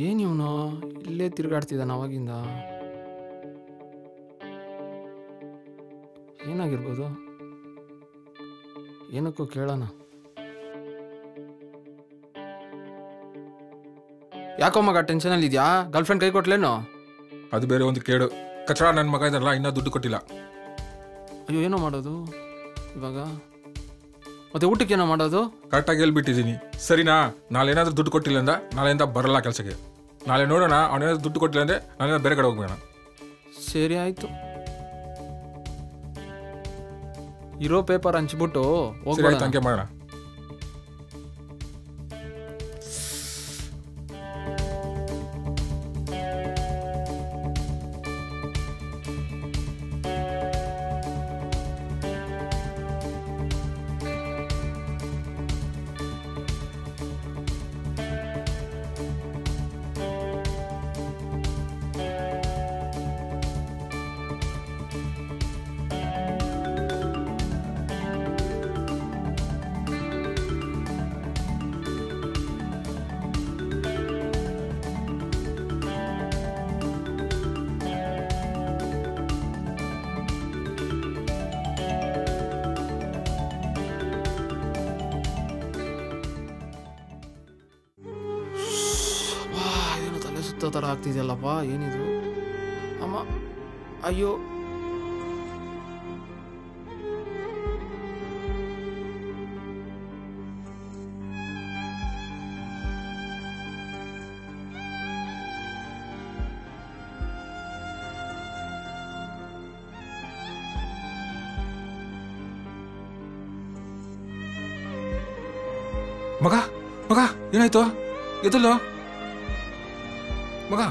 ಏನು ಇವನು ಇಲ್ಲೇ ತಿರುಗಾಡ್ತಿದ್ದಾನೆ ಅವಾಗಿಂದ? ಏನಾಗಿರ್ಬೋದು? ಏನಕ್ಕೂ ಕೇಳೋಣ. ಯಾಕೋ ಮಗ ಟೆನ್ಷನಲ್ಲಿ ಇದೆಯಾ? ಗರ್ಲ್ಫ್ರೆಂಡ್ ಕೈ ಕೊಟ್ಲೇನೋ? ಅದು ಬೇರೆ ಒಂದು ಕೇಳು. ಕಚಡ ನನ್ನ ಮಗ ಇದಲ್ಲ, ಇನ್ನೂ ದುಡ್ಡು ಕೊಟ್ಟಿಲ್ಲ. ಅಯ್ಯೋ, ಏನೋ ಮಾಡೋದು ಇವಾಗ? ಮತ್ತೆ ಊಟಕ್ಕೆ ಏನೋ ಮಾಡೋದು? ಕರೆಕ್ಟಾಗಿ ಹೇಳ್ಬಿಟ್ಟಿದ್ದೀನಿ ಸರಿನಾ? ನಾಳೆ ಏನಾದರೂ ದುಡ್ಡು ಕೊಟ್ಟಿಲ್ಲ ಅಂದ ನಾಳೆಯಿಂದ ಬರಲ್ಲ ಕೆಲಸಕ್ಕೆ. ನಾಳೆ ನೋಡೋಣ, ಅವನೇನಾದ್ರು ದುಡ್ಡು ಕೊಟ್ಟಿಲ್ಲ ಅಂದರೆ ನಾಳೆ ಬೇರೆ ಕಡೆ ಹೋಗ್ಬೇಡ. ಸರಿ ಆಯಿತು. ಇರೋ ಪೇಪರ್ ಹಂಚ್ಬಿಟ್ಟು ಹೋಗ್ಬೇಡ. ಹಂಗೆ ಮಾಡೋಣ. ಥರ ಆಗ್ತಿದೆಯಲ್ಲಪ್ಪ, ಏನಿದು ಅಮ್ಮ? ಅಯ್ಯೋ, ಮಗ ಮಗ ಏನಾಯ್ತು? ಎದಲ್ಲೋ ಮಗ?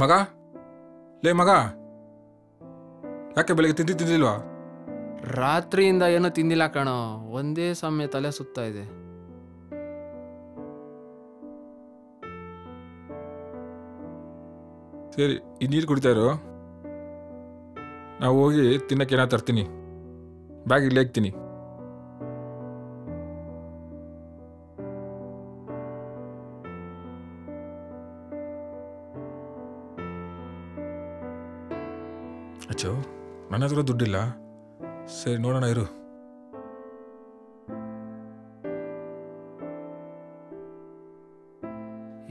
ಮಗ ಲೇ ಮಗ, ಯಾಕೆ ಬೆಳಗ್ಗೆ ತಿಂದಿಲ್ವಾ? ರಾತ್ರಿಯಿಂದ ಏನೂ ತಿಂದಿಲ್ಲ ಕಣೋ, ಒಂದೇ ಸಮಯ ತಲೆ ಸುತ್ತಾ ಇದೆ. ಸರಿ, ಈ ನೀರು ಕುಡಿತಾ ಇರು, ನಾವು ಹೋಗಿ ತಿನ್ನಕ್ಕೆ ಏನಾದ್ರು ತರ್ತೀನಿ. ಬ್ಯಾಗ್ ಇಲ್ಲೇ ಹಾಕ್ತೀನಿ. ಅಚ್ಚೋ, ನನ್ನ ಹತ್ರ ದುಡ್ಡಿಲ್ಲ. ಸರಿ, ನೋಡೋಣ ಇರು.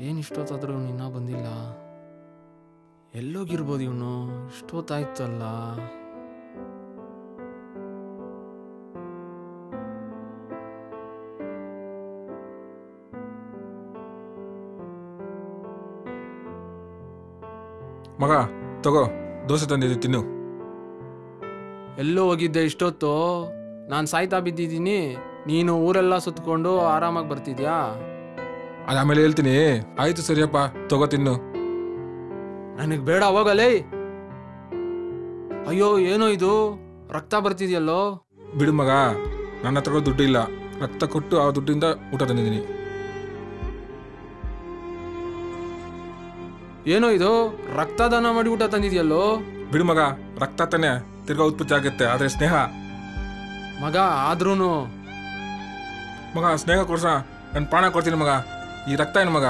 ಏನು ಇಷ್ಟೊತ್ತಾದ್ರೂ ಇನ್ನೂ ಬಂದಿಲ್ಲ? ಎಲ್ಲೋಗಿರ್ಬೋದು ಇವನು? ಇಷ್ಟೊತ್ತಾಯ್ತಲ್ಲ. ಮಗ ತಗೋ, ದೋಸೆ ತಂದಿದ್ದು ತಿನ್ನು. ಎಲ್ಲೋ ಹೋಗಿದ್ದೆ ಇಷ್ಟೊತ್ತು? ನಾನು ಸಾಯ್ತಾ ಬಿದ್ದಿದ್ದೀನಿ, ನೀನು ಊರೆಲ್ಲ ಸುತ್ಕೊಂಡು ಆರಾಮಾಗಿ ಬರ್ತಿದ್ಯಾ? ಅದು ಆಮೇಲೆ ಹೇಳ್ತೀನಿ. ಆಯ್ತು ಸರಿಯಪ್ಪ, ತಗೋ ತಿನ್ನು. ನನಗೆ ಬೇಡ, ಹೋಗಲೇ. ಅಯ್ಯೋ, ಏನೋ ಇದು ರಕ್ತ ಬರ್ತಿದ್ಯಲ್ಲೋ? ಬಿಡು ಮಗ, ನನ್ನ ಹತ್ರ ದುಡ್ಡು ಇಲ್ಲ. ರಕ್ತ ಕೊಟ್ಟು ಆ ದುಡ್ಡಿಂದ ಊಟ ತಂದಿದ್ದೀನಿ. ಏನೋ ಇದು ರಕ್ತದಾನ ಮಾಡಿ ಊಟ ತಂದಿದ್ಯಲ್ಲೋ? ಬಿಡು ಮಗ, ರಕ್ತ ತಾನೆ ತಿರ್ಗಾ ಉತ್ಪತ್ತಿ ಆಗುತ್ತೆ, ಆದ್ರೆ ಸ್ನೇಹ ಮಗ. ಆದ್ರೂನು ಮಗ ಸ್ನೇಹ ಕೊಡ್ಸ, ನನ್ನ ಪ್ರಾಣ ಕೊಡ್ತೀನಿ ಮಗ. ಈ ರಕ್ತ ಏನು ಮಗ?